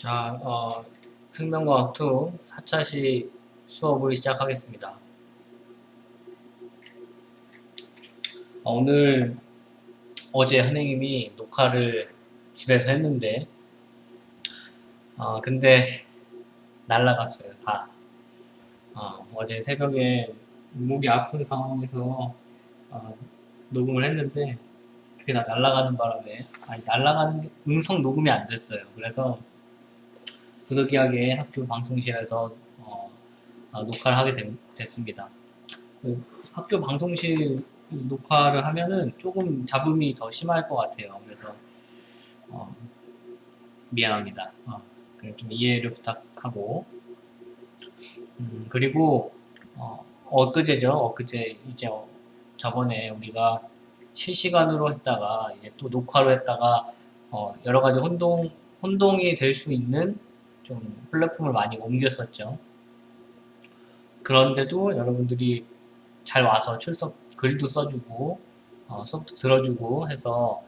자, 생명과학 2 4차시 수업을 시작하겠습니다. 오늘 어제 선생님이 녹화를 집에서 했는데 근데 날라갔어요. 다. 어제 새벽에 목이 아픈 상황에서 녹음을 했는데 그게 다 날아가는 바람에 날아가는 게 음성 녹음이 안 됐어요. 그래서 부득이하게 학교 방송실에서 녹화를 하게 됐습니다. 학교 방송실 녹화를 하면은 조금 잡음이 더 심할 것 같아요. 그래서 미안합니다. 좀 이해를 부탁하고 그리고 엊그제죠. 엊그제 이제 저번에 우리가 실시간으로 했다가 이제 또 녹화로 했다가 여러 가지 혼동이 될 수 있는 좀 플랫폼을 많이 옮겼었죠. 그런데도 여러분들이 잘 와서 출석 글도 써주고 수업도 들어주고 해서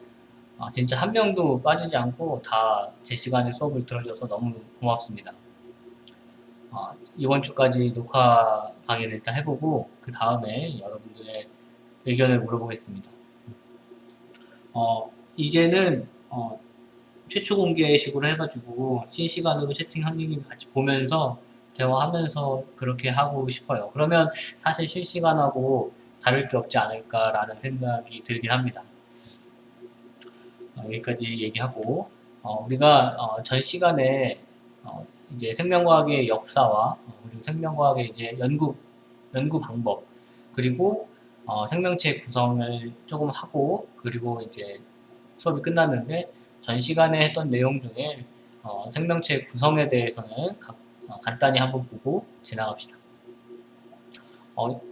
진짜 한 명도 빠지지 않고 다 제 시간에 수업을 들어줘서 너무 고맙습니다. 이번 주까지 녹화 강의를 일단 해보고 그 다음에 여러분들의 의견을 물어보겠습니다. 이제는 최초 공개식으로 해가지고 실시간으로 채팅 선생님이 같이 보면서 대화하면서 그렇게 하고 싶어요. 그러면 사실 실시간하고 다를 게 없지 않을까라는 생각이 들긴 합니다. 여기까지 얘기하고 우리가 전 시간에 이제 생명과학의 역사와 그리고 생명과학의 이제 연구 방법 그리고 생명체 구성을 조금 하고 그리고 이제 수업이 끝났는데 전 시간에 했던 내용 중에 생명체 구성에 대해서는 간단히 한번 보고 지나갑시다.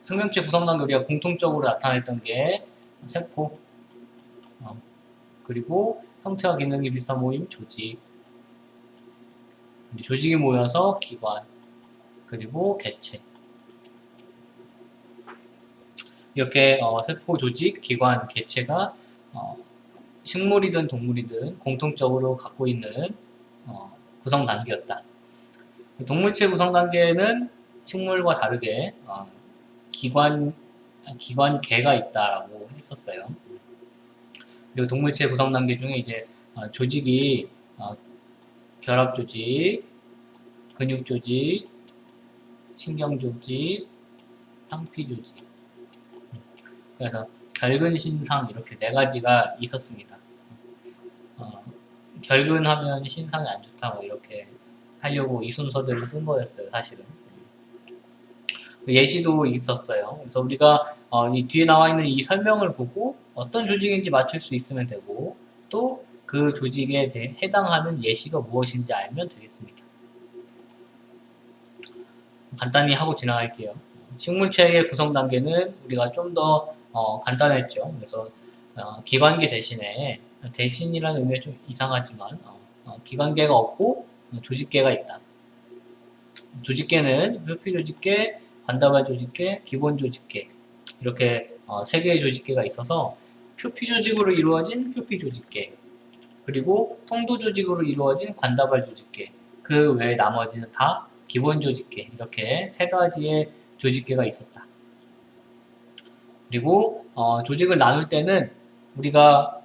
생명체 구성 단계 우리가 공통적으로 나타냈던 게 세포, 그리고 형태와 기능이 비슷한 모임 조직, 조직이 모여서 기관, 그리고 개체. 이렇게 세포, 조직, 기관, 개체가 식물이든 동물이든 공통적으로 갖고 있는 구성 단계였다. 동물체 구성 단계는 식물과 다르게 기관계가 있다라고 했었어요. 그리고 동물체 구성 단계 중에 이제 조직이 결합 조직, 근육 조직, 신경 조직, 상피 조직. 그래서 결근신상 이렇게 네 가지가 있었습니다. 결근하면 신상이 안 좋다 뭐 이렇게 하려고 이 순서대로 쓴 거였어요, 사실은. 예시도 있었어요. 그래서 우리가 이 뒤에 나와 있는 이 설명을 보고 어떤 조직인지 맞출 수 있으면 되고 또 그 조직에 해당하는 예시가 무엇인지 알면 되겠습니다. 간단히 하고 지나갈게요. 식물체의 구성 단계는 우리가 좀 더 간단했죠. 그래서 기관계 대신이라는 의미가 좀 이상하지만 기관계가 없고 조직계가 있다. 조직계는 표피조직계, 관다발 조직계, 기본 조직계 이렇게 세 개의 조직계가 있어서 표피조직으로 이루어진 표피조직계 그리고 통도조직으로 이루어진 관다발 조직계 그 외에 나머지는 다 기본 조직계 이렇게 세 가지의 조직계가 있었다. 그리고 조직을 나눌 때는 우리가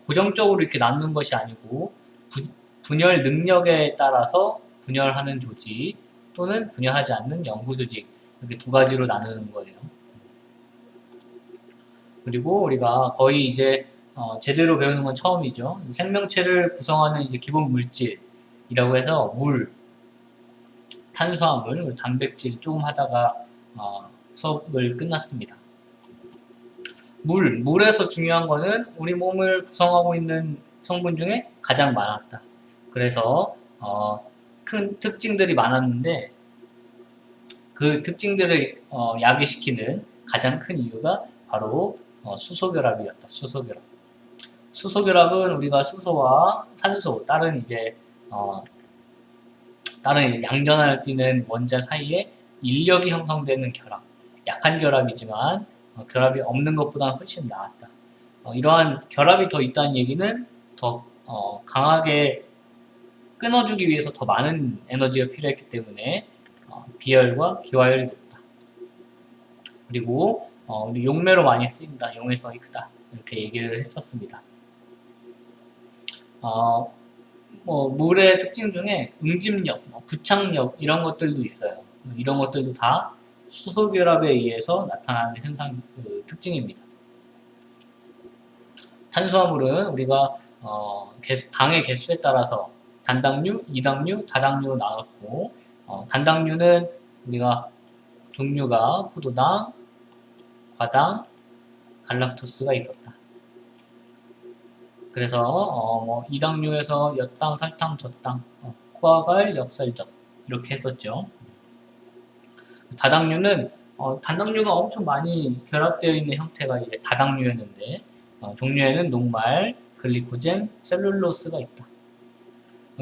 고정적으로 이렇게 나누는 것이 아니고 분열 능력에 따라서 분열하는 조직 또는 분열하지 않는 영구조직 이렇게 두 가지로 나누는 거예요. 그리고 우리가 거의 이제 제대로 배우는 건 처음이죠. 생명체를 구성하는 이제 기본 물질이라고 해서 물, 탄수화물, 단백질 조금 하다가 수업을 끝났습니다. 물에서 중요한 거는 우리 몸을 구성하고 있는 성분 중에 가장 많았다. 그래서 큰 특징들이 많았는데 그 특징들을 야기시키는 가장 큰 이유가 바로 수소결합이었다. 수소결합은 우리가 수소와 산소, 다른 양전환을 띠는 원자 사이에 인력이 형성되는 결합. 약한 결합이지만 결합이 없는 것보다 훨씬 나았다. 이러한 결합이 더 있다는 얘기는 더 강하게 끊어주기 위해서 더 많은 에너지가 필요했기 때문에 비열과 기화열이 높다. 그리고 우리 용매로 많이 쓰인다. 용해성이 크다. 이렇게 얘기를 했었습니다. 물의 특징 중에 응집력, 부착력 이런 것들도 있어요. 이런 것들도 다 수소결합에 의해서 나타나는 현상, 특징입니다. 탄수화물은 우리가 당의 개수에 따라서 단당류, 이당류, 다당류로 나눴고 단당류는 우리가 종류가 포도당, 과당, 갈락토스가 있었다. 그래서 이당류에서 엿당, 설탕, 젖당, 포화갈, 역설적 이렇게 했었죠. 다당류는 단당류가 엄청 많이 결합되어 있는 형태가 이제 다당류였는데 종류에는 녹말, 글리코젠, 셀룰로스가 있다.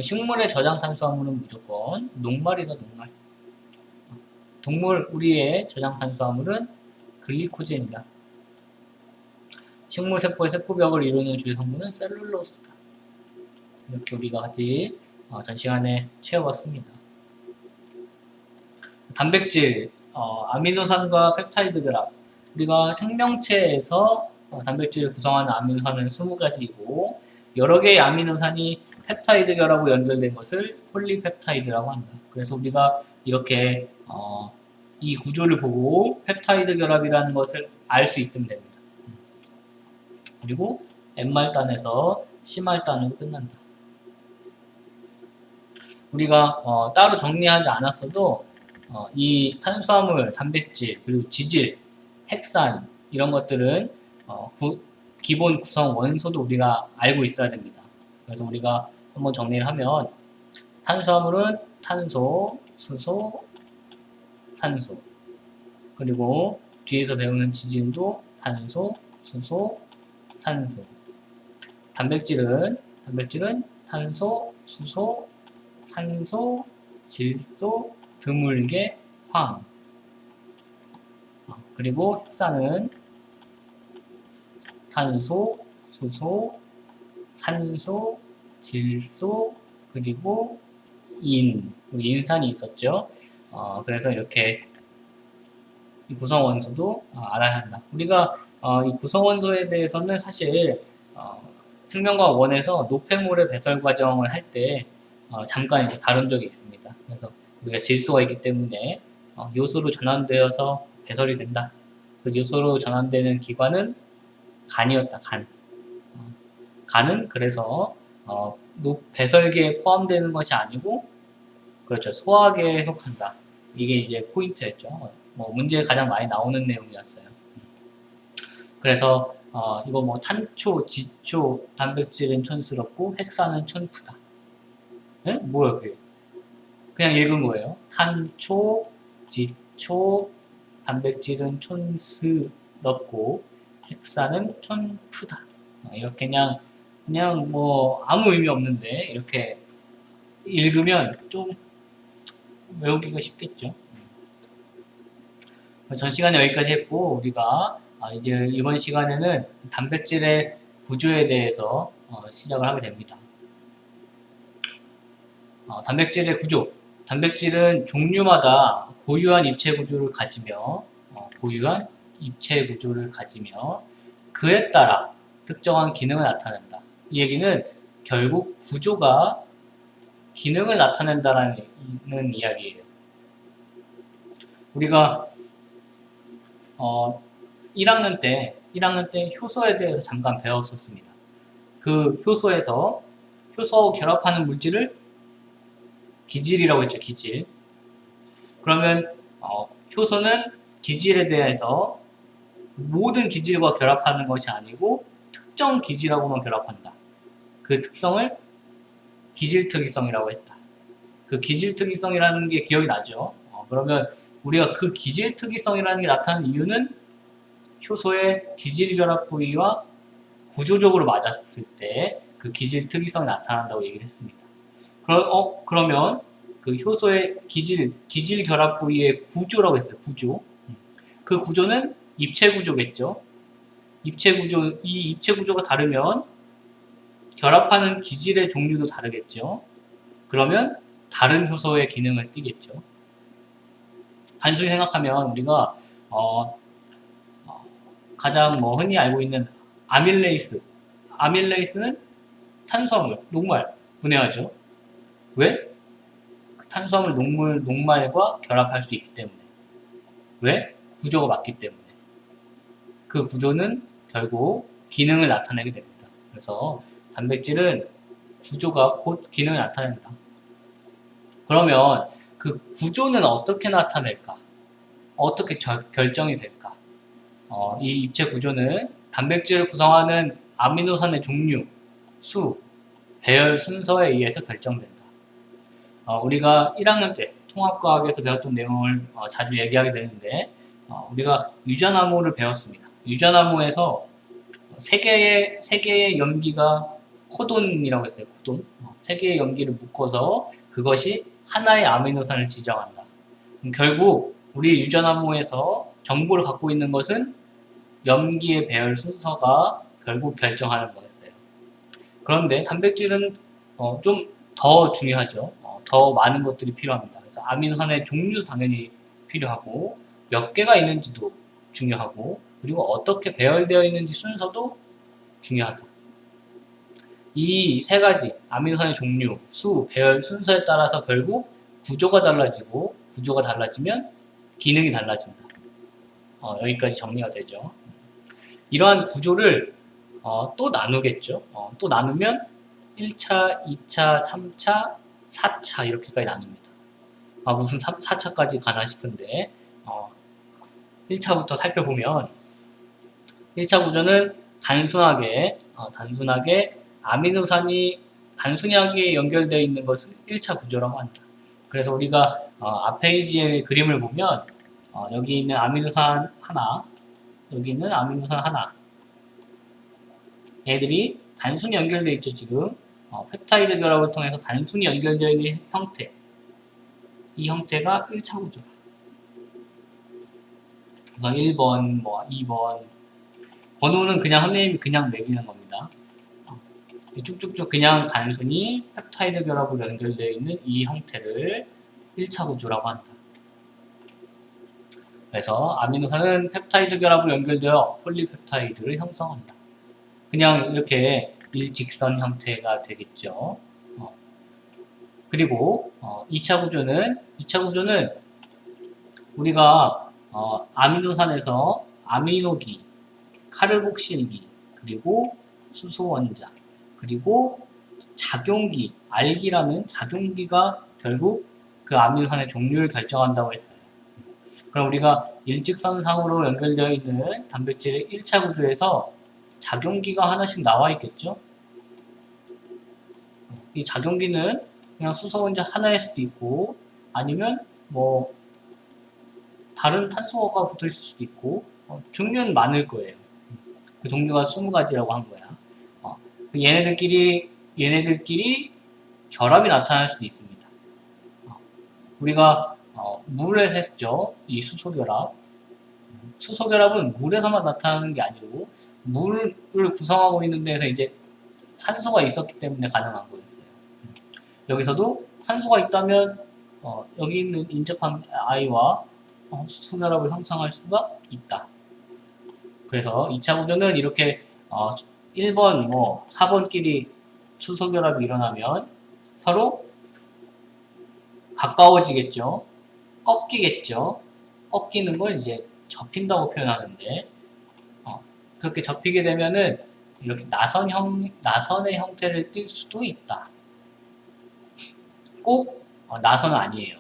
식물의 저장 탄수화물은 무조건 녹말이다. 녹말. 동물 우리의 저장 탄수화물은 글리코젠이다. 식물 세포의 세포벽을 이루는 주요 성분은 셀룰로스다. 이렇게 우리가 같이 전 시간에 채워봤습니다. 단백질, 아미노산과 펩타이드 결합. 우리가 생명체에서 단백질을 구성하는 아미노산은 20가지이고 여러 개의 아미노산이 펩타이드 결합으로 연결된 것을 폴리펩타이드라고 한다. 그래서 우리가 이렇게 이 구조를 보고 펩타이드 결합이라는 것을 알 수 있으면 됩니다. 그리고 N말단에서 C말단으로 끝난다. 우리가 따로 정리하지 않았어도 이 탄수화물, 단백질, 그리고 지질, 핵산 이런 것들은 기본 구성 원소도 우리가 알고 있어야 됩니다. 그래서 우리가 한번 정리를 하면 탄수화물은 탄소, 수소, 산소 그리고 뒤에서 배우는 지질도 탄소, 수소, 산소 단백질은 탄소, 수소, 산소, 질소, 드물게 황 그리고 핵산은 탄소, 수소, 산소, 질소, 그리고 인산이 있었죠. 그래서 이렇게 이 구성원소도 알아야 한다. 우리가 이 구성원소에 대해서는 사실 생명과학 1에서 노폐물의 배설 과정을 할 때 잠깐 이제 다룬 적이 있습니다. 그래서 우리가 질소가 있기 때문에 요소로 전환되어서 배설이 된다. 그 요소로 전환되는 기관은 간이었다. 간은 그래서 배설계에 포함되는 것이 아니고 그렇죠. 소화계에 속한다. 이게 이제 포인트였죠. 문제에 가장 많이 나오는 내용이었어요. 그래서 이거 탄초, 지초, 단백질은 촌스럽고 핵산은 촌프다. 네? 뭐야 그게? 그냥 읽은 거예요. 탄초, 지초, 단백질은 촌스럽고 핵산은 촌프다. 이렇게 그냥 아무 의미 없는데 이렇게 읽으면 좀 외우기가 쉽겠죠. 전 시간에 여기까지 했고 우리가 이제 이번 시간에는 단백질의 구조에 대해서 시작을 하게 됩니다. 단백질의 구조. 단백질은 종류마다 고유한 입체 구조를 가지며 그에 따라 특정한 기능을 나타낸다. 이 얘기는 결국 구조가 기능을 나타낸다는 이야기예요. 우리가 1학년 때 효소에 대해서 잠깐 배웠었습니다. 그 효소에서 효소하고 결합하는 물질을 기질이라고 했죠. 기질. 그러면 효소는 기질에 대해서 모든 기질과 결합하는 것이 아니고 특정 기질하고만 결합한다. 그 특성을 기질특이성이라고 했다. 그 기질특이성이라는 게 기억이 나죠. 그러면 우리가 그 기질특이성이라는 게 나타나는 이유는 효소의 기질결합 부위와 구조적으로 맞았을 때 그 기질특이성이 나타난다고 얘기를 했습니다. 그러면 그 효소의 기질결합 부위의 구조라고 했어요. 구조. 그 구조는 입체구조겠죠. 이 입체구조가 다르면 결합하는 기질의 종류도 다르겠죠. 그러면 다른 효소의 기능을 띠겠죠. 단순히 생각하면 우리가 가장 흔히 알고 있는 아밀레이스는 탄수화물, 녹말 분해하죠. 왜? 그 탄수화물 녹말과 결합할 수 있기 때문에. 왜? 구조가 맞기 때문에. 그 구조는 결국 기능을 나타내게 됩니다. 그래서 단백질은 구조가 곧 기능을 나타낸다. 그러면 그 구조는 어떻게 나타낼까? 어떻게 결정이 될까? 이 입체 구조는 단백질을 구성하는 아미노산의 종류, 수, 배열 순서에 의해서 결정된다. 우리가 1학년 때 통합과학에서 배웠던 내용을 자주 얘기하게 되는데 우리가 유전암호를 배웠습니다. 유전암호에서 세 개의 염기가 코돈이라고 했어요. 코돈. 세 개의 염기를 묶어서 그것이 하나의 아미노산을 지정한다. 결국 우리 유전암호에서 정보를 갖고 있는 것은 염기의 배열 순서가 결국 결정하는 거였어요. 그런데 단백질은 좀 더 중요하죠. 더 많은 것들이 필요합니다. 그래서 아미노산의 종류도 당연히 필요하고 몇 개가 있는지도 중요하고 그리고 어떻게 배열되어 있는지 순서도 중요하다. 이 세 가지 아미노산의 종류, 수, 배열 순서에 따라서 결국 구조가 달라지고 구조가 달라지면 기능이 달라진다. 여기까지 정리가 되죠. 이러한 구조를 또 나누겠죠. 또 나누면 1차, 2차, 3차, 4차 이렇게까지 나눕니다. 무슨 4차까지 가나 싶은데 1차부터 살펴보면 1차 구조는 단순하게 아미노산이 단순하게 연결되어 있는 것을 1차 구조라고 한다. 그래서 우리가 앞 페이지의 그림을 보면 여기 있는 아미노산 하나, 여기 있는 아미노산 하나 얘들이 단순히 연결되어 있죠. 지금 펩타이드 결합을 통해서 단순히 연결되어 있는 형태, 이 형태가 1차 구조다. 그래서 1번, 2번 번호는 그냥 선생님이 그냥 매기는 겁니다. 쭉쭉쭉 그냥 단순히 펩타이드 결합으로 연결되어 있는 이 형태를 1차 구조라고 한다. 그래서 아미노산은 펩타이드 결합으로 연결되어 폴리펩타이드를 형성한다. 그냥 이렇게 일직선 형태가 되겠죠. 그리고 2차 구조는 우리가 아미노산에서 아미노기, 카르복실기, 그리고 수소원자, 그리고 작용기, 알기라는 작용기가 결국 그 아미노산의 종류를 결정한다고 했어요. 그럼 우리가 일직선상으로 연결되어 있는 단백질의 1차 구조에서 작용기가 하나씩 나와 있겠죠? 이 작용기는 그냥 수소원자 하나일 수도 있고 아니면 다른 탄소가 붙어 있을 수도 있고 종류는 많을 거예요. 그 종류가 20가지라고 한 거야. 얘네들끼리 결합이 나타날 수도 있습니다. 우리가 물에서 했죠. 이 수소결합. 수소결합은 물에서만 나타나는 게 아니고 물을 구성하고 있는 데에서 이제 산소가 있었기 때문에 가능한 거였어요. 여기서도 산소가 있다면 여기 있는 인접한 아이와 수소결합을 형성할 수가 있다. 그래서 2차 구조는 이렇게 1번, 4번끼리 수소결합이 일어나면 서로 가까워지겠죠. 꺾이겠죠. 꺾이는 걸 이제 접힌다고 표현하는데 그렇게 접히게 되면은 이렇게 나선의 형태를 띌 수도 있다. 꼭 나선은 아니에요.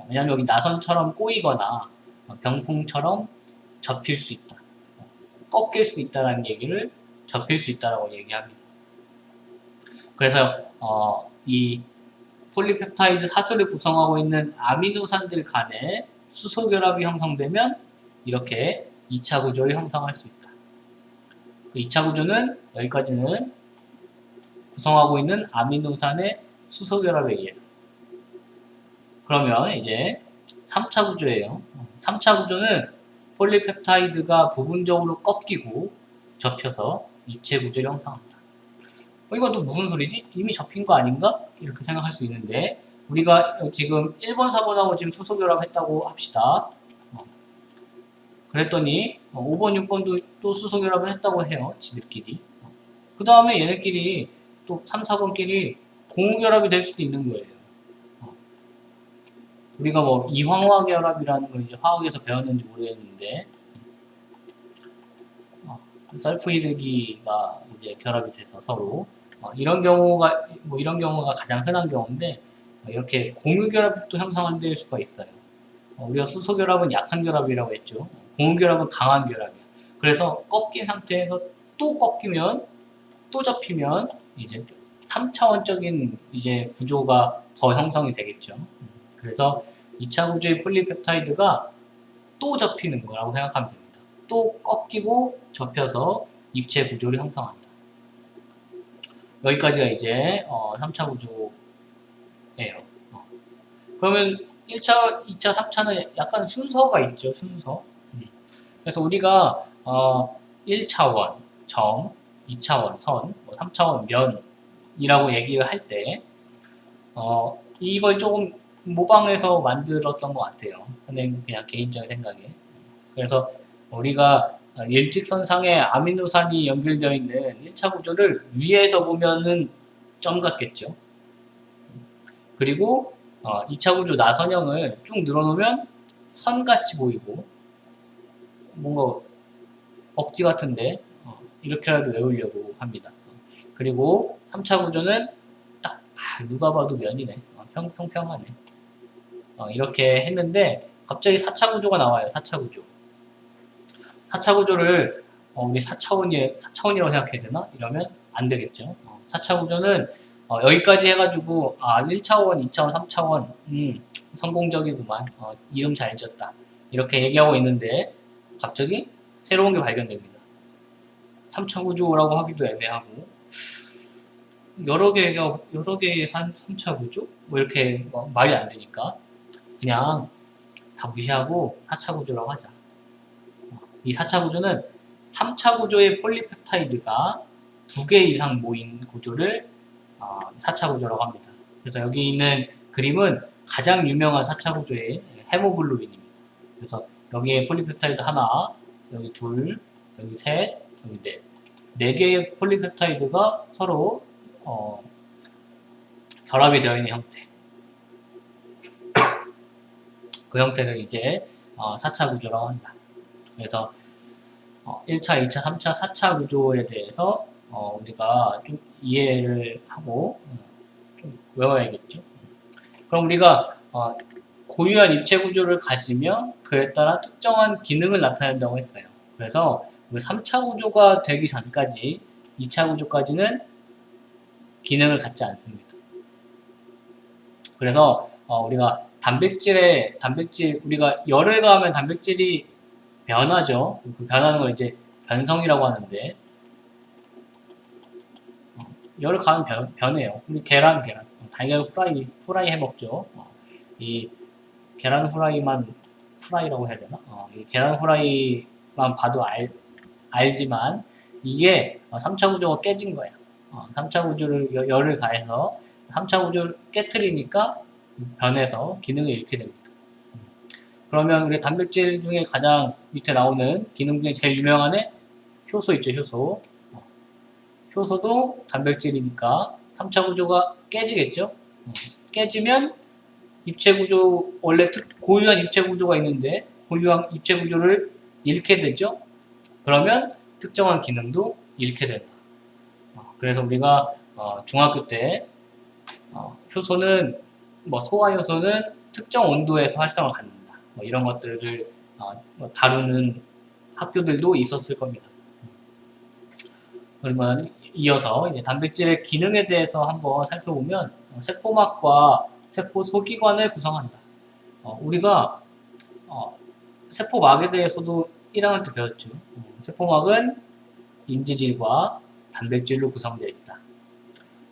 왜냐면 여기 나선처럼 꼬이거나 병풍처럼 접힐 수 있다. 꺾일 수 있다라는 얘기를 접힐 수 있다라고 얘기합니다. 그래서 이 폴리펩타이드 사슬을 구성하고 있는 아미노산들 간에 수소결합이 형성되면 이렇게 2차 구조를 형성할 수 있다. 2차 구조는 여기까지는 구성하고 있는 아미노산의 수소결합에 의해서. 그러면 이제 3차 구조예요. 3차 구조는 폴리펩타이드가 부분적으로 꺾이고 접혀서 입체 구조를 형성한다. 이건 또 무슨 소리지? 이미 접힌 거 아닌가? 이렇게 생각할 수 있는데, 우리가 지금 1번, 4번하고 지금 수소결합했다고 합시다. 그랬더니 5번, 6번도 또 수소결합을 했다고 해요. 지들끼리. 그 다음에 얘네끼리 또 3, 4번끼리 공유결합이 될 수도 있는 거예요. 우리가 뭐 이황화 결합이라는 걸 이제 화학에서 배웠는지 모르겠는데, 설프이드기가 이제 결합이 돼서 서로 이런 경우가 가장 흔한 경우인데, 이렇게 공유 결합도 형성될 수가 있어요. 우리가 수소 결합은 약한 결합이라고 했죠. 공유 결합은 강한 결합이야. 그래서 꺾인 상태에서 또 꺾이면 또 접히면 이제 3차원적인 이제 구조가 더 형성이 되겠죠. 그래서 2차 구조의 폴리펩타이드가 또 접히는 거라고 생각하면 됩니다. 또 꺾이고 접혀서 입체 구조를 형성한다. 여기까지가 이제 3차 구조예요. 그러면 1차, 2차, 3차는 약간 순서가 있죠. 순서. 그래서 우리가 1차원 점, 2차원 선, 3차원 면이라고 얘기를 할 때 이걸 조금 모방해서 만들었던 것 같아요. 근데 그냥 개인적인 생각에. 그래서 우리가 일직선상에 아미노산이 연결되어 있는 1차 구조를 위에서 보면은 점 같겠죠. 그리고 2차 구조 나선형을 쭉 늘어놓으면 선같이 보이고, 뭔가 억지 같은데 이렇게라도 외우려고 합니다. 그리고 3차 구조는 딱 누가 봐도 면이네. 평평하네. 이렇게 했는데 갑자기 4차 구조가 나와요. 4차 구조. 4차 구조를 우리 4차원이라고 생각해야 되나? 이러면 안 되겠죠. 4차 구조는 여기까지 해가지고 1차원, 2차원, 3차원 성공적이구만. 이름 잘 지었다. 이렇게 얘기하고 있는데 갑자기 새로운 게 발견됩니다. 3차 구조라고 하기도 애매하고 여러 개의 3차 구조? 뭐 이렇게 말이 안 되니까 그냥 다 무시하고 4차 구조라고 하자. 이 4차 구조는 3차 구조의 폴리펩타이드가 2개 이상 모인 구조를 4차 구조라고 합니다. 그래서 여기 있는 그림은 가장 유명한 4차 구조의 헤모글로빈입니다. 그래서 여기에 폴리펩타이드 하나, 여기 둘, 여기 셋, 여기 넷. 4개의 폴리펩타이드가 서로 결합이 되어 있는 형태. 그 형태를 이제 4차 구조라고 한다. 그래서 1차, 2차, 3차, 4차 구조에 대해서 우리가 좀 이해를 하고 좀 외워야겠죠. 그럼 우리가 고유한 입체 구조를 가지면 그에 따라 특정한 기능을 나타낸다고 했어요. 그래서 그 3차 구조가 되기 전까지 2차 구조까지는 기능을 갖지 않습니다. 그래서 우리가 우리가 열을 가하면 단백질이 변하죠. 그 변하는 걸 이제 변성이라고 하는데, 열을 가하면 변해요. 우리 계란, 달걀 후라이 해 먹죠. 이 계란 후라이라고 해야 되나? 이 계란 후라이만 봐도 알지만 이게 3차 구조가 깨진 거야. 3차 구조를 열을 가해서 3차 구조를 깨트리니까 변해서 기능을 잃게 됩니다. 그러면 우리 단백질 중에 가장 밑에 나오는 기능 중에 제일 유명한 애 효소 있죠. 효소도 단백질이니까 3차 구조가 깨지겠죠. 깨지면 입체 구조, 원래 고유한 입체 구조가 있는데 고유한 입체 구조를 잃게 되죠. 그러면 특정한 기능도 잃게 된다. 그래서 우리가 중학교 때 효소는 소화 효소는 특정 온도에서 활성을 갖는다. 이런 것들을 다루는 학교들도 있었을 겁니다. 그러면 이어서 이제 단백질의 기능에 대해서 한번 살펴보면 세포막과 세포 소기관을 구성한다. 우리가 세포막에 대해서도 1학년 때 배웠죠. 세포막은 인지질과 단백질로 구성되어 있다.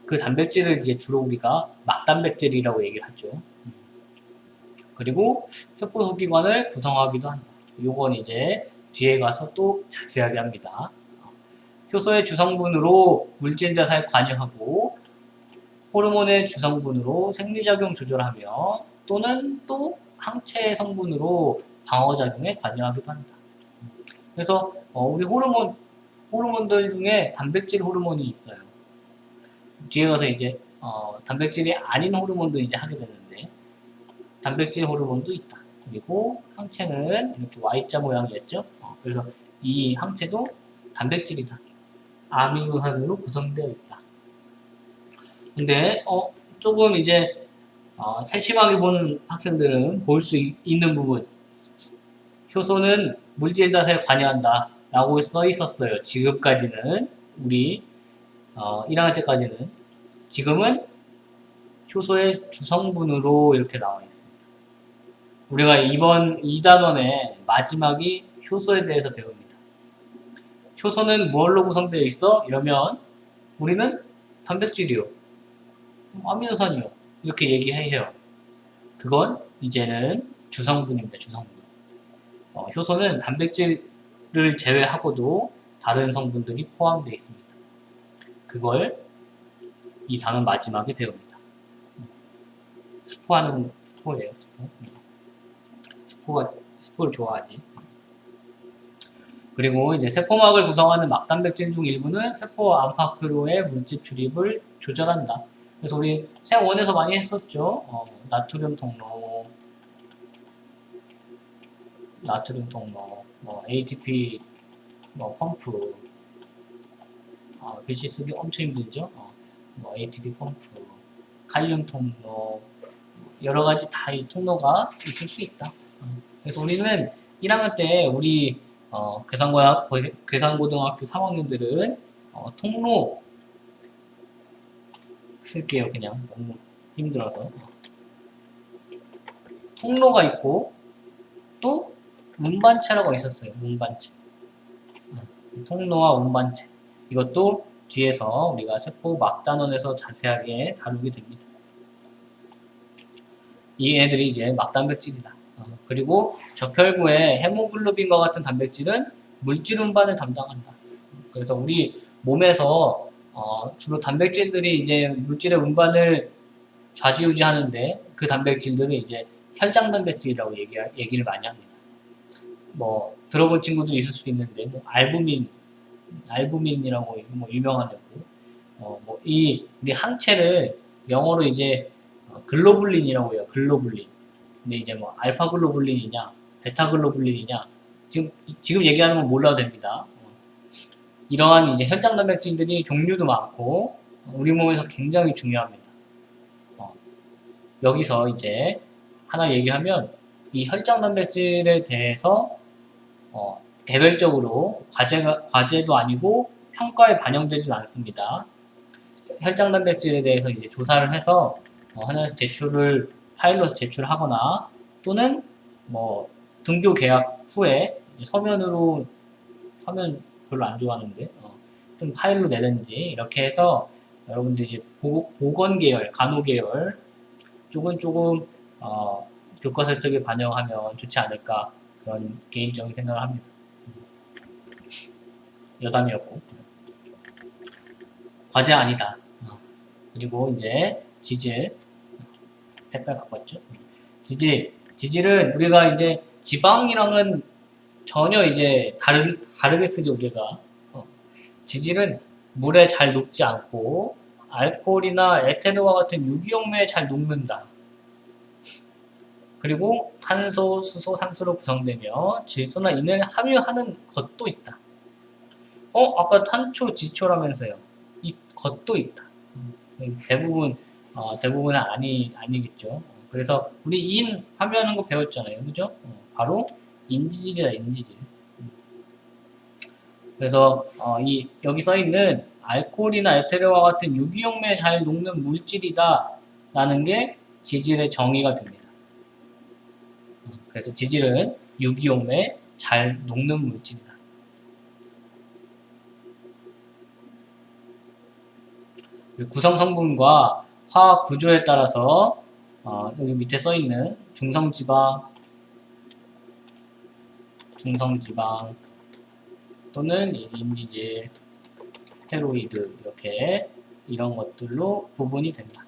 그 단백질을 이제 주로 우리가 막단백질이라고 얘기를 하죠. 그리고 세포 소기관을 구성하기도 한다. 요건 이제 뒤에 가서 또 자세하게 합니다. 효소의 주성분으로 물질 대사에 관여하고 호르몬의 주성분으로 생리작용 조절하며 또는 또 항체의 성분으로 방어작용에 관여하기도 한다. 그래서 우리 호르몬들 중에 단백질 호르몬이 있어요. 뒤에 가서 이제 단백질이 아닌 호르몬도 이제 하게 되는데 단백질 호르몬도 있다. 그리고 항체는 이렇게 Y자 모양이었죠. 그래서 이 항체도 단백질이다. 아미노산으로 구성되어 있다. 근데 조금 이제 세심하게 보는 학생들은 볼 수 있는 부분, 효소는 물질 자체에 관여한다 라고 써 있었어요. 지금까지는 우리 1학년 때까지는. 지금은 효소의 주성분으로 이렇게 나와 있습니다. 우리가 이번 2단원의 마지막이 효소에 대해서 배웁니다. 효소는 뭘로 구성되어 있어? 이러면 우리는 단백질이요, 아미노산이요 이렇게 얘기해요. 그건 이제는 주성분입니다. 주성분. 효소는 단백질을 제외하고도 다른 성분들이 포함되어 있습니다. 그걸 이 단원 마지막에 배웁니다. 스포예요. 스포를 좋아하지. 그리고 이제 세포막을 구성하는 막단백질 중 일부는 세포 안팎으로의 물질 출입을 조절한다. 그래서 우리 생1에서 많이 했었죠. 나트륨 통로, ATP 펌프. 글씨 쓰기 엄청 힘들죠. ATP 펌프, 칼륨 통로, 여러 가지 다 이 통로가 있을 수 있다. 그래서 우리는 1학년 때 우리 괴산고등학교 3학년들은 통로 쓸게요. 그냥 너무 힘들어서. 통로가 있고 또 운반체라고 있었어요. 운반체. 통로와 운반체. 이것도 뒤에서 우리가 세포 막단원에서 자세하게 다루게 됩니다. 이 애들이 이제 막단백질이다. 그리고 적혈구의 헤모글로빈과 같은 단백질은 물질 운반을 담당한다. 그래서 우리 몸에서 주로 단백질들이 이제 물질의 운반을 좌지우지하는데 그 단백질들은 이제 혈장 단백질이라고 얘기를 많이 합니다. 들어본 친구도 있을 수 있는데 알부민이라고 유명한 애고, 우리 항체를 영어로 이제 글로불린이라고 해요. 글로불린. 근데 이제 알파 글로불린이냐, 베타 글로불린이냐, 지금 얘기하는 건 몰라도 됩니다. 이러한 이제 혈장 단백질들이 종류도 많고 우리 몸에서 굉장히 중요합니다. 여기서 이제 하나 얘기하면 이 혈장 단백질에 대해서 개별적으로 과제도 아니고 평가에 반영되지 않습니다. 혈장 단백질에 대해서 이제 조사를 해서 하나에서 파일로 제출하거나 또는 등교 계약 후에 이제 서면 별로 안 좋아하는데 파일로 내든지 이렇게 해서 여러분들 이제 보건 계열, 간호 계열 쪽은 조금 교과서 쪽에 반영하면 좋지 않을까 그런 개인적인 생각을 합니다. 여담이었고 과제 아니다. 그리고 이제 지질 색깔 바꿨죠. 지질은 우리가 이제 지방이랑은 전혀 이제 다르게 쓰죠. 우리가 지질은 물에 잘 녹지 않고 알코올이나 에테르와 같은 유기용매에 잘 녹는다. 그리고 탄소, 수소, 산소로 구성되며 질소나 인을 함유하는 것도 있다. 아까 탄초, 지초라면서요. 이 것도 있다. 대부분은 아니겠죠. 그래서 우리 인 함유하는 거 배웠잖아요. 그죠? 바로 인지질이다, 인지질. 그래서 여기 써있는 알코올이나 에테르와 같은 유기용매에 잘 녹는 물질이다 라는 게 지질의 정의가 됩니다. 그래서 지질은 유기용매에 잘 녹는 물질이다. 구성성분과 화학 구조에 따라서 여기 밑에 써있는 중성지방 또는 인지질, 스테로이드 이렇게 이런 것들로 구분이 된다.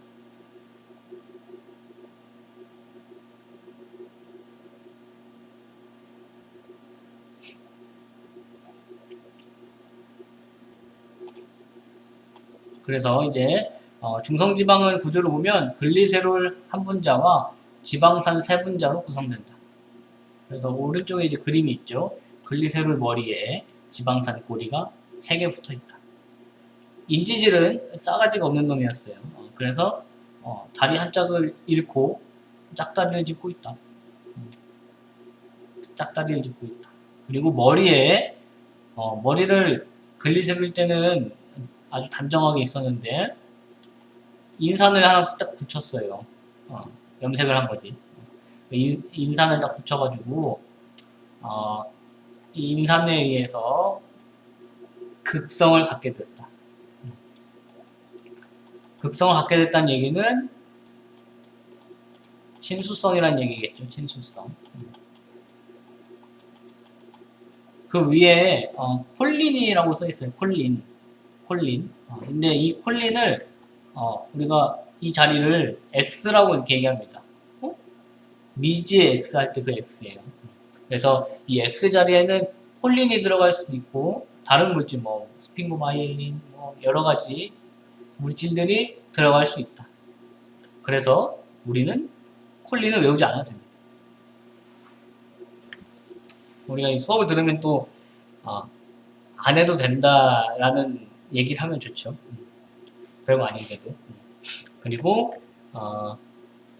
그래서 이제 중성지방을 구조를 보면 글리세롤 한 분자와 지방산 세 분자로 구성된다. 그래서 오른쪽에 이제 그림이 있죠. 글리세롤 머리에 지방산 꼬리가 3개 붙어 있다. 인지질은 싸가지가 없는 놈이었어요. 그래서 다리 한 짝을 잃고 짝다리를 짚고 있다. 짝다리를 짚고 있다. 그리고 머리에 머리를 글리세롤 때는 아주 단정하게 있었는데 인산을 하나 딱 붙였어요. 염색을 한 거지. 인산을 딱 붙여가지고 이 인산에 의해서 극성을 갖게 됐다. 극성을 갖게 됐다는 얘기는 친수성이라는 얘기겠죠. 친수성. 그 위에 콜린이라고 써 있어요. 콜린. 근데 이 콜린을 우리가 이 자리를 X라고 이렇게 얘기합니다. 미지의 X 할 때 그 X예요. 그래서 이 X 자리에는 콜린이 들어갈 수도 있고 다른 물질 뭐 스핑고마이엘린 뭐 여러 가지 물질들이 들어갈 수 있다. 그래서 우리는 콜린을 외우지 않아도 됩니다. 우리가 이 수업을 들으면 또 안 해도 된다라는 얘기를 하면 좋죠. 별거 아니게도. 그리고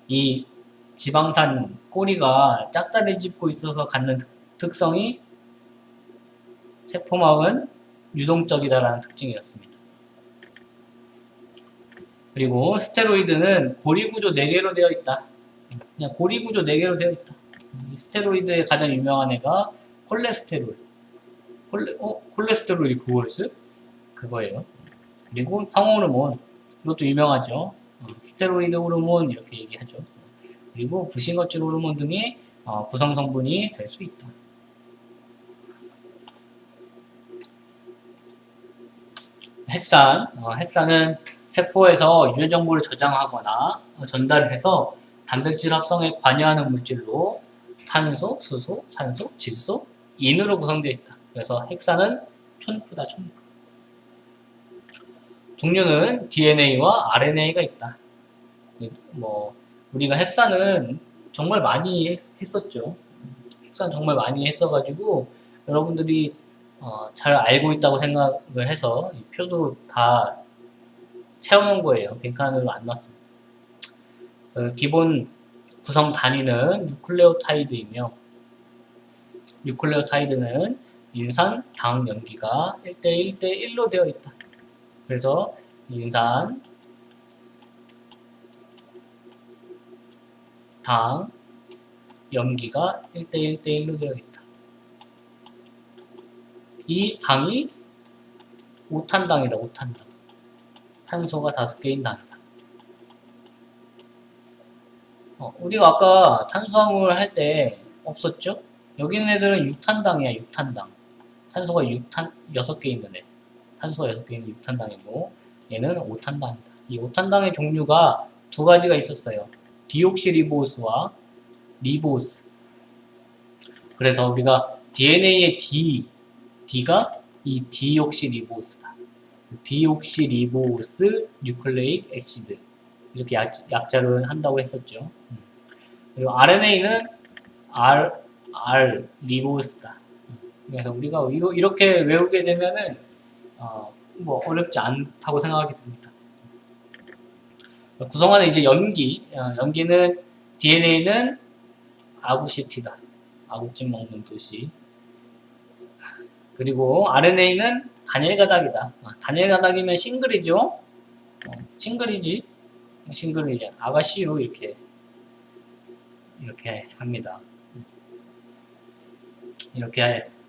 이 지방산 꼬리가 짝다리 짚고 있어서 갖는 특성이 세포막은 유동적이다라는 특징이었습니다. 그리고 스테로이드는 고리구조 4개로 되어 있다. 그냥 고리구조 4개로 되어 있다. 이 스테로이드의 가장 유명한 애가 콜레스테롤. 콜레스테롤이 그거였어요? 그거예요. 그리고 성호르몬. 이것도 유명하죠. 스테로이드 호르몬 이렇게 얘기하죠. 그리고 부싱어질 호르몬 등이 구성 성분이 될 수 있다. 핵산은 세포에서 유해 정보를 저장하거나 전달해서 단백질 합성에 관여하는 물질로 탄소, 수소, 산소, 질소, 인으로 구성되어 있다. 그래서 핵산은 촌프다, 촌프. 종류는 DNA와 RNA가 있다. 우리가 핵산은 정말 많이 했었죠. 핵산 정말 많이 했어가지고 여러분들이 잘 알고 있다고 생각을 해서 이 표도 다 채워놓은 거예요. 빈칸으로 안 놨습니다. 기본 구성 단위는 뉴클레오타이드이며 뉴클레오타이드는 인산, 당, 염기가 1대1, 1대1로 되어 있다. 그래서 인산, 당, 염기가 1대1, 1대1로 되어 있다. 이 당이 5탄당이다. 5탄당. 탄소가 5개인 당이다. 우리가 아까 탄수화물 할 때 없었죠? 여기 있는 애들은 6탄당이야. 6탄당. 탄소가 6개 있는 애. 탄소가 6개 있는 6탄당이고 얘는 5탄당이다. 이 5탄당의 종류가 2가지가 있었어요. 디옥시리보스와 리보스. 그래서 우리가 DNA의 D가 이 디옥시리보스다. 디옥시리보스 뉴클레익 애시드 이렇게 약자를 한다고 했었죠. 그리고 RNA는 리보스다. 그래서 우리가 이렇게 외우게 되면은 어렵지 않다고 생각이 듭니다. 구성하는 이제 염기는 DNA는 아구시티다. 아구찜 먹는 도시. 그리고 RNA는 단일가닥이다. 단일가닥이면 싱글이죠. 싱글이지. 아가씨요 이렇게 합니다. 이렇게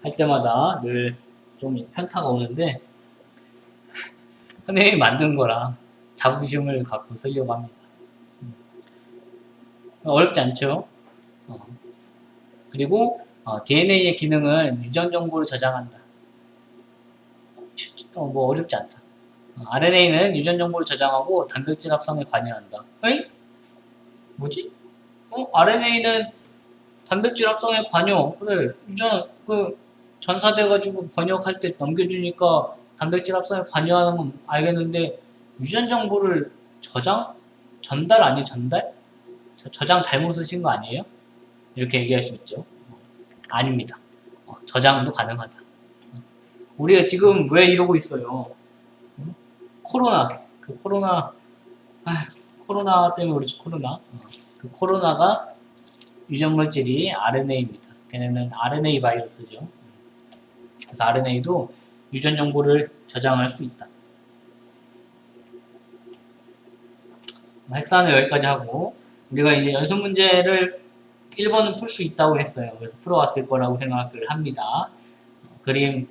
할 때마다 늘 좀 현타가 오는데 선생님이 만든 거라 자부심을 갖고 쓰려고 합니다. 어렵지 않죠? 그리고 DNA의 기능은 유전 정보를 저장한다. 뭐 어렵지 않다. RNA는 유전 정보를 저장하고 단백질 합성에 관여한다. 에이? 뭐지? RNA는 단백질 합성에 관여. 그래, 유전, 전사돼가지고 번역할 때 넘겨주니까 단백질 합성에 관여하는 건 알겠는데, 유전 정보를 전달 아니 전달? 저장 잘못 쓰신 거 아니에요? 이렇게 얘기할 수 있죠. 아닙니다. 저장도 가능하다. 우리가 지금 왜 이러고 있어요? 코로나, 코로나 때문에 그렇지, 코로나. 그 코로나가 유전물질이 RNA입니다. 걔네는 RNA 바이러스죠. 그래서 RNA도 유전 정보를 저장할 수 있다. 핵산은 여기까지 하고, 우리가 이제 연습 문제를 1번은 풀 수 있다고 했어요. 그래서 풀어왔을 거라고 생각을 합니다. 그림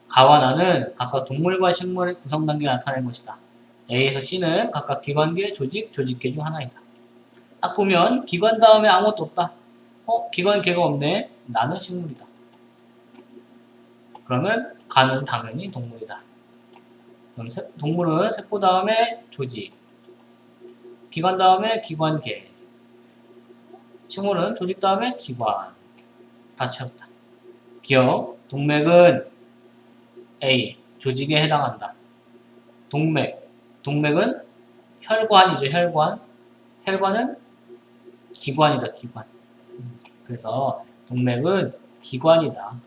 가와 나는 각각 동물과 식물의 구성 단계를 나타낸 것이다. A에서 C는 각각 기관계, 조직, 조직계 중 하나이다. 딱 보면 기관 다음에 아무것도 없다. 기관계가 없네. 나는 식물이다. 그러면 가는 당연히 동물이다. 그럼 동물은 세포 다음에 조직, 기관 다음에 기관계, 식물은 조직 다음에 기관. 다 채웠다. 기억, 동맥은 A, 조직에 해당한다. 동맥은 혈관이죠, 혈관. 혈관은 기관이다, 기관. 그래서 동맥은 기관이다.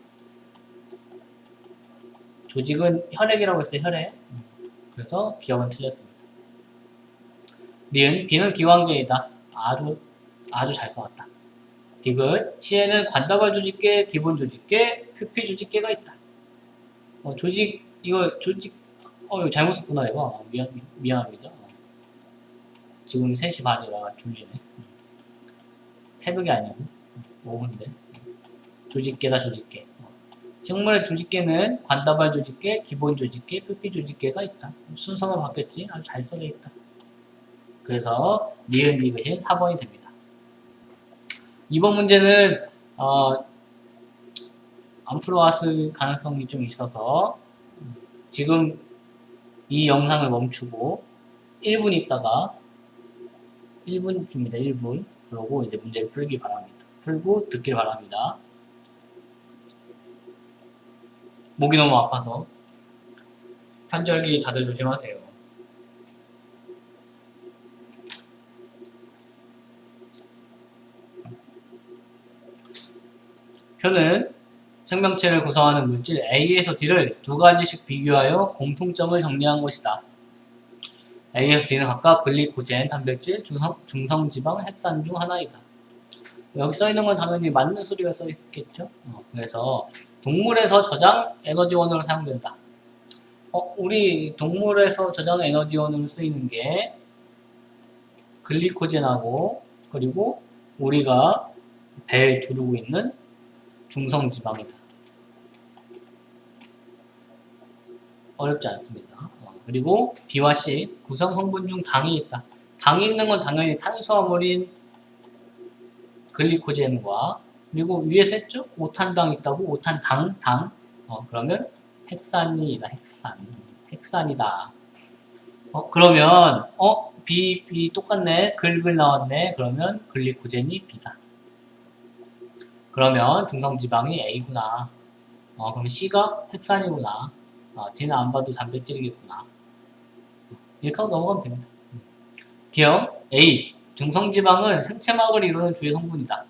조직은 혈액이라고 했어요, 혈액. 그래서 기억은 틀렸습니다. 니은, B는 기관계이다. 아주 잘 써왔다. 디귿, C에는 관다발 조직계, 기본 조직계, 표피 조직계가 있다. 이거 잘못 썼구나, 이거. 미안합니다. 지금 3시 반이라 졸리네. 새벽이 아니고, 오후인데. 조직계다, 조직계. 식물의 조직계는 관다발 조직계, 기본 조직계, 표피 조직계가 있다. 순서가 바뀌었지? 아주 잘 써져 있다. 그래서 니은 디귿이 4번이 됩니다. 이번 문제는 안 풀어왔을 가능성이 좀 있어서 지금 이 영상을 멈추고 1분 있다가 1분 줍니다. 1분. 그러고 이제 문제를 풀기 바랍니다. 풀고 듣길 바랍니다. 목이 너무 아파서 환절기 다들 조심하세요. 표는 생명체를 구성하는 물질 A에서 D를 두 가지씩 비교하여 공통점을 정리한 것이다. A에서 D는 각각 글리코젠, 단백질, 중성지방, 핵산 중 하나이다. 여기 써있는 건 당연히 맞는 소리가 써있겠죠? 그래서 동물에서 저장 에너지원으로 사용된다. 우리 동물에서 저장 에너지원으로 쓰이는 게 글리코젠하고 그리고 우리가 배에 두르고 있는 중성지방이다. 어렵지 않습니다. 그리고 B와 C, 구성성분 중 당이 있다. 당이 있는 건 당연히 탄수화물인 글리코젠과 그리고 위에서 했죠? 오탄당 있다고 오탄당, 당. 그러면 핵산이다, 핵산이다. 그러면 B 똑같네. 글글 나왔네. 그러면 글리코젠이 B다. 그러면 중성지방이 A구나. 그럼 C가 핵산이구나. D는 안 봐도 단백질이겠구나. 이렇게 하고 넘어가면 됩니다. 기억 A. 중성지방은 생체막을 이루는 주요 성분이다.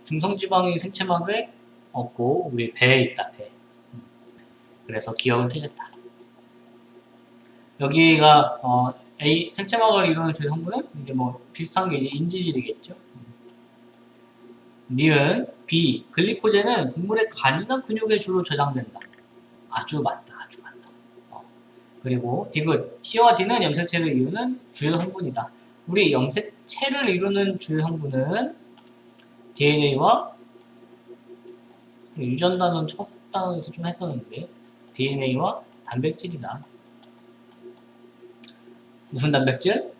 중성지방이 생체막에 없고 우리 배에 있다. 배. 그래서 기억은 틀렸다. 여기가 A 생체막을 이루는 주요 성분은 이제 뭐 비슷한 게 이제 인지질이겠죠. 니은 B 글리코젠은 동물의 간이나 근육에 주로 저장된다. 아주 맞다. 그리고 디귿 C와 D는 염색체를 이루는 주요 성분이다. 우리 염색체를 이루는 주요 성분은 DNA와 유전 단원 첫 단원에서 좀 했었는데 DNA와 단백질이다. 무슨 단백질?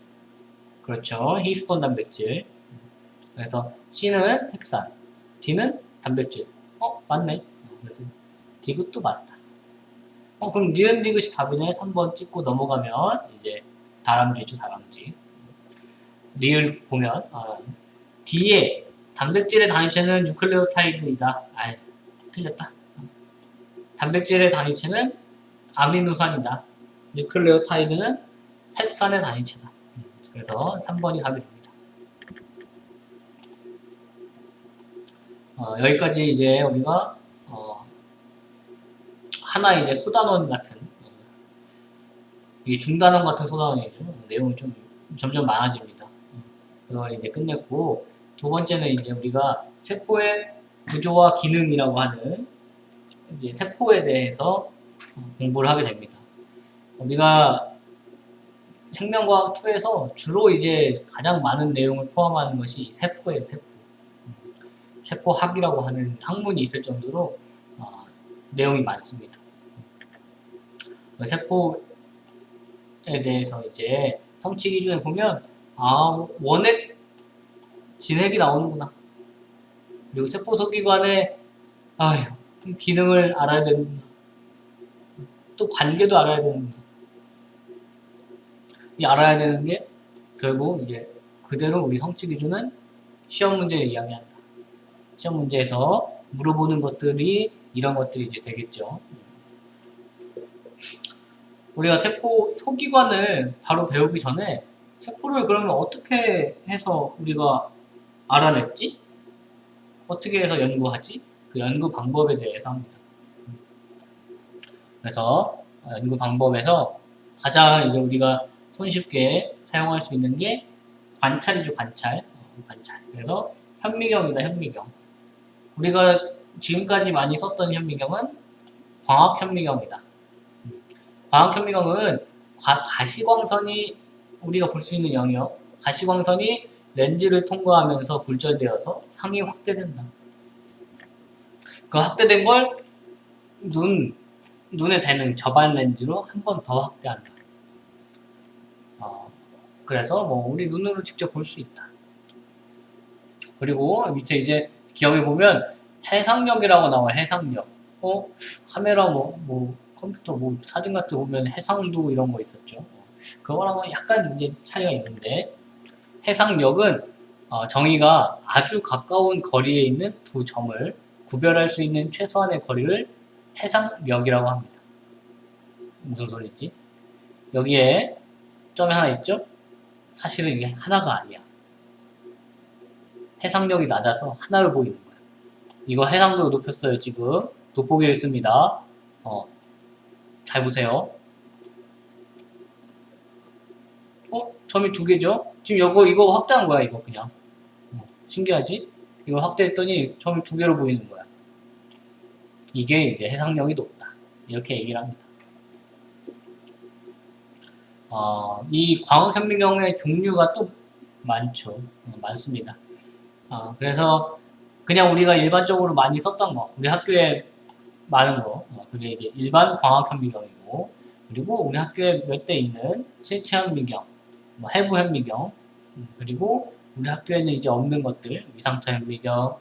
그렇죠. 히스톤 단백질. 그래서 C는 핵산, D는 단백질. 맞네. 그래서 디귿도 맞다. 그럼 니은 디귿이 답이네. 3번 찍고 넘어가면 이제 다람쥐죠, 다람쥐. 리을 보면 D에 단백질의 단위체는 뉴클레오타이드이다. 틀렸다. 단백질의 단위체는 아미노산이다. 뉴클레오타이드는 핵산의 단위체다. 그래서 3번이 답이 됩니다. 여기까지 이제 우리가 하나의 이제 소단원 같은 이게 중단원 같은 소단원이죠. 내용이 좀 점점 많아집니다. 그걸 이제 끝냈고, 두 번째는 이제 우리가 세포의 구조와 기능이라고 하는 이제 세포에 대해서 공부를 하게 됩니다. 우리가 생명과학 2에서 주로 이제 가장 많은 내용을 포함하는 것이 세포예요, 세포. 세포학이라고 하는 학문이 있을 정도로 내용이 많습니다. 세포에 대해서 이제 성취 기준에 보면 원핵, 진핵이 나오는구나. 그리고 세포 소기관의 기능을 알아야 되는구나. 또 관계도 알아야 되는구나. 이 알아야 되는 게 결국 이제 그대로 우리 성취 기준은 시험 문제를 이야기한다. 시험 문제에서 물어보는 것들이 이런 것들이 이제 되겠죠. 우리가 세포 소기관을 바로 배우기 전에 세포를 그러면 어떻게 해서 우리가 알아냈지? 어떻게 해서 연구하지? 그 연구 방법에 대해서 합니다. 그래서 연구 방법에서 가장 이제 우리가 손쉽게 사용할 수 있는 게 관찰이죠, 관찰. 그래서 현미경이다, 현미경. 우리가 지금까지 많이 썼던 현미경은 광학현미경이다. 광학현미경은 가시광선이 우리가 볼 수 있는 영역, 가시광선이 렌즈를 통과하면서 굴절되어서 상이 확대된다. 그 확대된 걸 눈에 대는 저반 렌즈로 한 번 더 확대한다. 그래서 우리 눈으로 직접 볼 수 있다. 그리고 밑에 이제 기억해 보면 해상력이라고 나와요. 해상력. 카메라 컴퓨터 사진 같은 거 보면 해상도 이런 거 있었죠. 그거랑은 약간 이제 차이가 있는데, 해상력은 정의가 아주 가까운 거리에 있는 두 점을 구별할 수 있는 최소한의 거리를 해상력이라고 합니다. 무슨 소리지? 여기에 점이 하나 있죠? 사실은 이게 하나가 아니야. 해상력이 낮아서 하나로 보이는 거야. 이거 해상도 높였어요, 지금. 돋보기를 씁니다. 잘 보세요. 점이 두 개죠? 지금 이거 확대한 거야, 이거 그냥. 신기하지? 이걸 확대했더니 점이 두 개로 보이는 거야. 이게 이제 해상력이 높다. 이렇게 얘기를 합니다. 이 광학현미경의 종류가 또 많죠. 많습니다. 그래서 그냥 우리가 일반적으로 많이 썼던 거, 우리 학교에 많은 거, 그게 이제 일반 광학현미경이고, 그리고 우리 학교에 몇 대 있는 실체현미경, 해부현미경, 그리고 우리 학교에는 이제 없는 것들, 위상차현미경,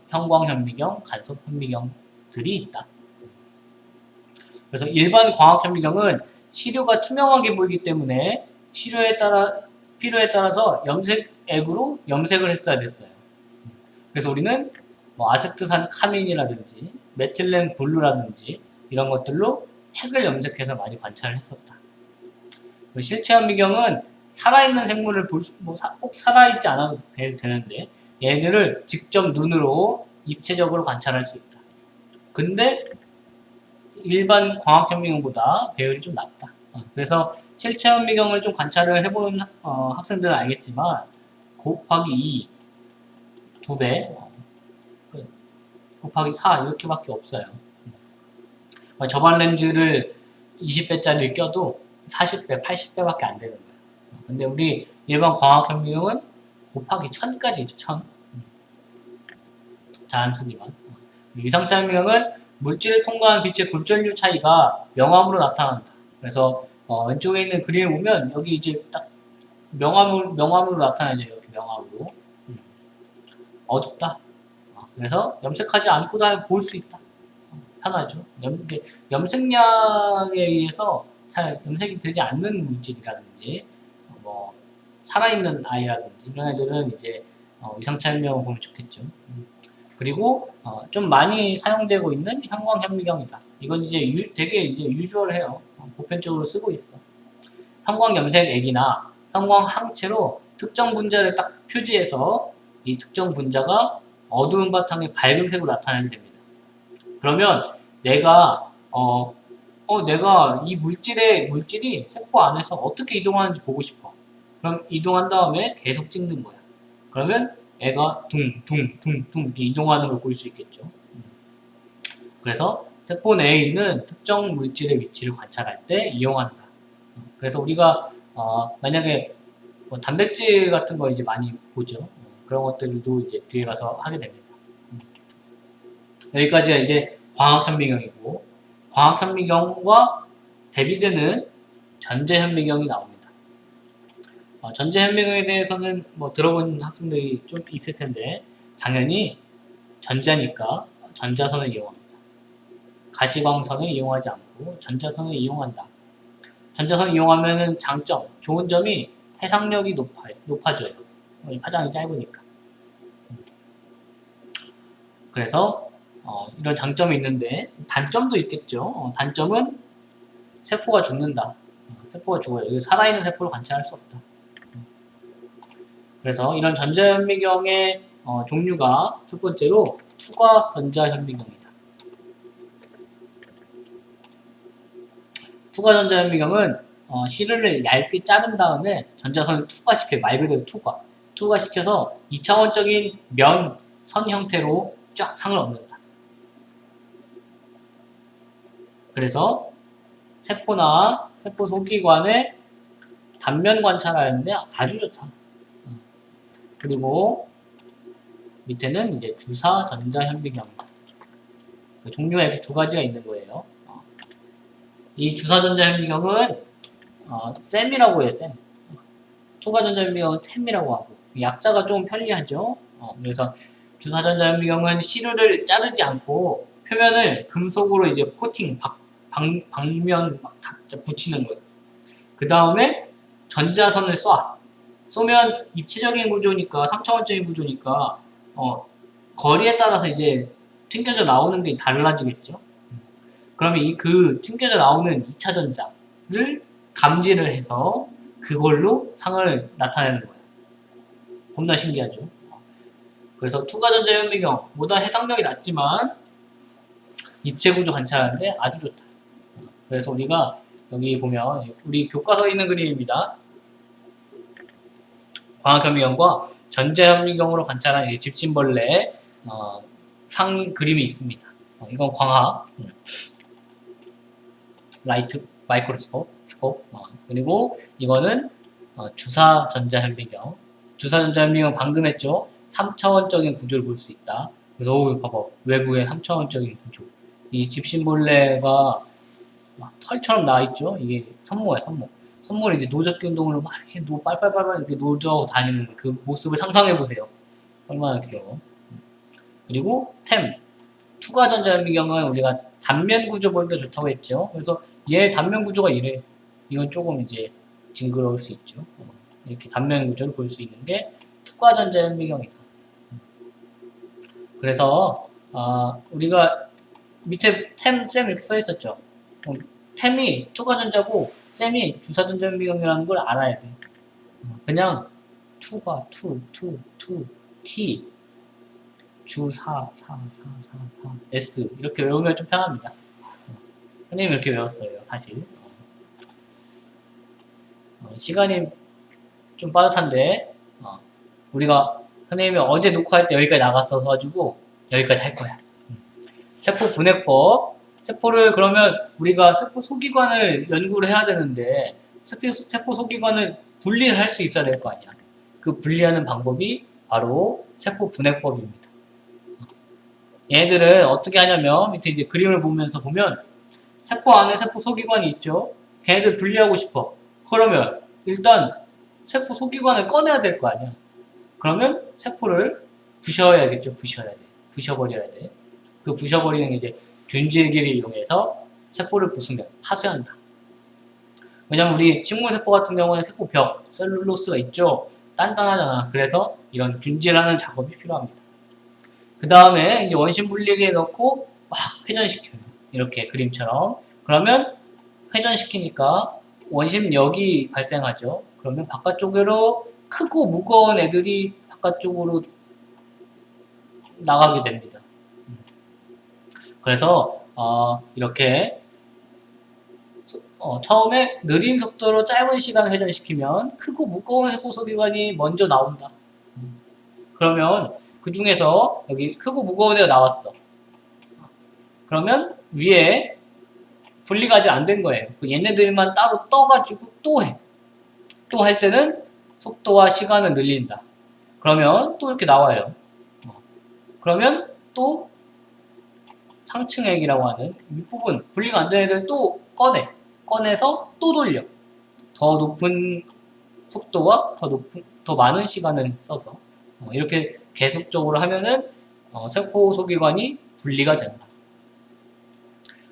형광현미경, 간섭현미경들이 있다. 그래서 일반 광학현미경은 시료가 투명하게 보이기 때문에 필요에 따라서 염색액으로 염색을 했어야 됐어요. 그래서 우리는 아세트산 카민이라든지 메틸렌 블루라든지 이런 것들로 핵을 염색해서 많이 관찰을 했었다. 실체현미경은 살아있는 생물을 꼭 살아있지 않아도 되는데 얘들을 직접 눈으로 입체적으로 관찰할 수 있다. 근데 일반 광학현미경보다 배율이 좀 낮다. 그래서 실체현미경을 좀 관찰을 해보는 학생들은 알겠지만 곱하기 2, 2배, 곱하기 4 이렇게밖에 없어요. 저반 렌즈를 20배짜리를 껴도 40배, 80배밖에 안 되는 거예요. 근데 우리 일반 광학현미경은 곱하기 1000까지죠, 1000. 잘 안 쓰지만. 위상차현미경은 물질을 통과한 빛의 굴절률 차이가 명암으로 나타난다. 그래서 왼쪽에 있는 그림을 보면 여기 이제 딱 명암으로 나타나죠. 이렇게 명암으로. 어둡다. 그래서 염색하지 않고 다 볼 수 있다. 편하죠. 염색약에 의해서 잘 염색이 되지 않는 물질이라든지 뭐 살아있는 아이라든지 이런 애들은 이제 위상차현미경을 보면 좋겠죠. 그리고 좀 많이 사용되고 있는 형광현미경이다. 이건 이제 되게 이제 유주얼해요. 보편적으로 쓰고 있어. 형광염색액이나 형광항체로 특정 분자를 딱 표지해서 이 특정 분자가 어두운 바탕에 밝은 색으로 나타나게 됩니다. 그러면 내가 내가 이 물질이 세포 안에서 어떻게 이동하는지 보고 싶어. 그럼 이동한 다음에 계속 찍는 거야. 그러면 애가 둥둥둥둥 이렇게 이동하는 걸 볼 수 있겠죠. 그래서 세포 내에 있는 특정 물질의 위치를 관찰할 때 이용한다. 그래서 우리가 만약에 뭐 단백질 같은 거 이제 많이 보죠. 그런 것들도 이제 뒤에 가서 하게 됩니다. 여기까지가 이제 광학현미경이고, 광학현미경과 대비되는 전자현미경이 나옵니다. 전자현미경에 대해서는 뭐 들어본 학생들이 좀 있을 텐데, 당연히 전자니까 전자선을 이용합니다. 가시광선을 이용하지 않고 전자선을 이용한다. 전자선을 이용하면은 장점, 좋은 점이 해상력이 높아져요. 파장이 짧으니까. 그래서 이런 장점이 있는데 단점도 있겠죠. 단점은 세포가 죽는다. 세포가 죽어요. 여기 살아있는 세포를 관찰할 수 없다. 그래서 이런 전자현미경의 종류가 첫 번째로 투과 전자현미경이다. 투과 전자현미경은 실을 얇게 자른 다음에 전자선을 투과시켜요. 말 그대로 투과시켜서 2차원적인 선 형태로 쫙 상을 얻는다. 그래서 세포나 세포 소기관의 단면 관찰하는데 아주 좋다. 그리고 밑에는 이제 주사 전자현미경입니다. 종류가 이렇게 두 가지가 있는 거예요. 이 주사 전자현미경은 셈이라고 해요. 셈. 투과 전자현미경은 템이라고 하고 약자가 좀 편리하죠. 그래서 주사 전자현미경은 시루를 자르지 않고 표면을 금속으로 이제 코팅, 방면 막 붙이는 거예요. 그 다음에 전자선을 쏘면 입체적인 구조니까 3차원적인 구조니까 거리에 따라서 이제 튕겨져 나오는 게 달라지겠죠. 그러면 그 튕겨져 나오는 2차 전자를 감지를 해서 그걸로 상을 나타내는 거예요. 겁나 신기하죠. 그래서 투과 전자현미경보다 해상력이 낮지만 입체 구조 관찰하는데 아주 좋다. 그래서 우리가 여기 보면 우리 교과서에 있는 그림입니다. 광학현미경과 전자현미경으로 관찰한 집신벌레 상 그림이 있습니다. 이건 광학 라이트 마이크로스코프 그리고 이거는 주사 전자현미경. 주사 전자현미경 방금 했죠. 3차원적인 구조를 볼 수 있다. 그래서 봐봐, 외부의 3차원적인 구조. 이 집신벌레가 막 털처럼 나와있죠. 이게 선모야, 선모. 선모를 이제 노젓기 운동으로 막 이렇게 빨빨빨빨 이렇게 노져 다니는 그 모습을 상상해보세요. 얼마나 귀여워. 그리고 투과 전자현미경은 우리가 단면 구조 보는 데 좋다고 했죠. 그래서 얘 단면 구조가 이래. 이건 조금 이제 징그러울 수 있죠. 이렇게 단면 구조를 볼 수 있는 게 투과 전자현미경이다. 그래서 우리가 밑에 셈 이렇게 써 있었죠. 템이 투과 전자고 셈이 주사 전자현미경이라는 걸 알아야 돼. 그냥 투과 T 주사 S 이렇게 외우면 좀 편합니다. 선생님이 이렇게 외웠어요, 사실. 시간이 좀 빠듯한데 우리가 선생님이 어제 녹화할 때 여기까지 나갔어서 가지고 여기까지 할 거야. 세포 분해법. 세포를 그러면 우리가 세포 소기관을 연구를 해야 되는데 세포 소기관을 분리를 할 수 있어야 될 거 아니야. 그 분리하는 방법이 바로 세포 분해법입니다. 얘네들은 어떻게 하냐면 밑에 이제 그림을 보면서 보면 세포 안에 세포 소기관이 있죠. 걔네들 분리하고 싶어. 그러면 일단 세포 소기관을 꺼내야 될 거 아니야. 그러면 세포를 부셔야겠죠. 부셔버려야 돼. 그 부셔버리는 게 이제 균질기를 이용해서 세포를 부수면 파쇄한다. 왜냐면 우리 식물세포 같은 경우는 세포벽, 셀룰로스가 있죠. 단단하잖아. 그래서 이런 균질하는 작업이 필요합니다. 그 다음에 이제 원심 분리기에 넣고 막 회전시켜요. 이렇게 그림처럼. 그러면 회전시키니까 원심력이 발생하죠. 그러면 바깥쪽으로 크고 무거운 애들이 바깥쪽으로 나가게 됩니다. 그래서 이렇게 처음에 느린 속도로 짧은 시간 회전시키면 크고 무거운 세포소비관이 먼저 나온다. 그러면 그 중에서 여기 크고 무거운 애가 나왔어. 그러면 위에 분리가 아직 안 된 거예요. 얘네들만 따로 떠가지고 또 해. 또 할 때는 속도와 시간을 늘린다. 그러면 또 이렇게 나와요. 그러면 또 상층액이라고 하는 윗부분 분리가 안 된 애들 또 꺼내서 또 돌려. 더 높은 속도와 더 많은 시간을 써서 이렇게 계속적으로 하면은 세포 소기관이 분리가 된다.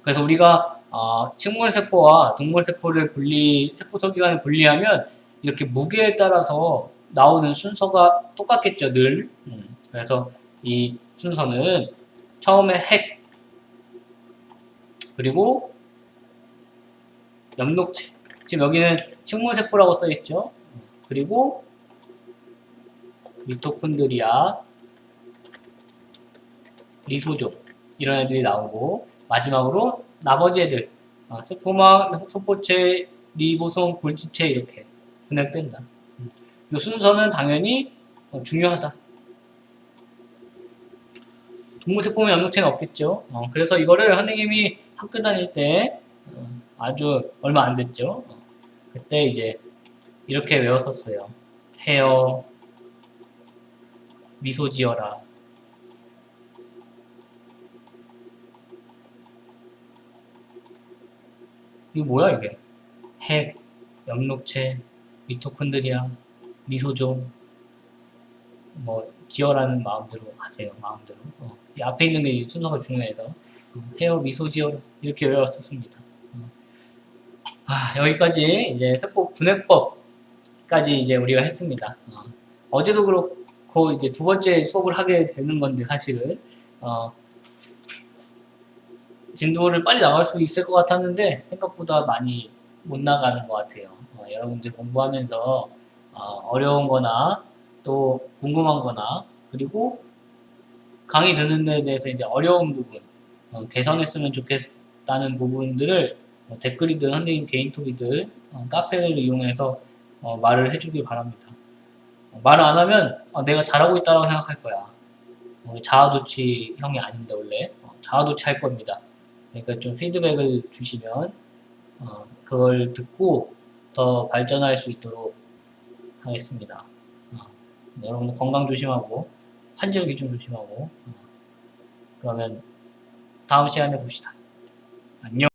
그래서 우리가 식물세포와 동물세포를 세포 소기관을 분리하면 이렇게 무게에 따라서 나오는 순서가 똑같겠죠, 늘. 그래서 이 순서는 처음에 핵, 그리고 엽록체. 지금 여기는 식물세포라고 써있죠. 그리고 미토콘드리아, 리소좀 이런 애들이 나오고 마지막으로 나머지 애들 세포막, 세포체, 리보솜, 골지체 이렇게 분해된다. 이 순서는 당연히 중요하다. 동물세포면 엽록체는 없겠죠. 그래서 이거를 선생님이 학교 다닐 때 아주 얼마 안 됐죠. 그때 이제 이렇게 외웠었어요. 헤어, 미소 지어라. 이거 뭐야 이게? 핵, 엽록체, 미토콘드리아, 미소좀, 뭐 지어라는 마음대로 하세요. 마음대로. 이 앞에 있는 게 순서가 중요해서 헤어, 미소 지어라 이렇게 외웠었습니다. 여기까지 이제 세포 분해법까지 이제 우리가 했습니다. 어제도 그렇고 이제 두 번째 수업을 하게 되는 건데 사실은 진도를 빨리 나갈 수 있을 것 같았는데 생각보다 많이 못 나가는 것 같아요. 여러분들 공부하면서 어려운 거나 또 궁금한 거나 그리고 강의 듣는 데 대해서 이제 어려운 부분 개선했으면 좋겠다는 부분들을 댓글이든 선생님 개인톡이든 카페를 이용해서 말을 해주길 바랍니다. 말을 안 하면 내가 잘하고 있다고 생각할 거야. 자아도취 형이 아닌데 원래 자아도취 할 겁니다. 그러니까 좀 피드백을 주시면 그걸 듣고 더 발전할 수 있도록 하겠습니다. 여러분 건강 조심하고 환절 기준 조심하고 그러면 다음 시간에 봅시다. 안녕.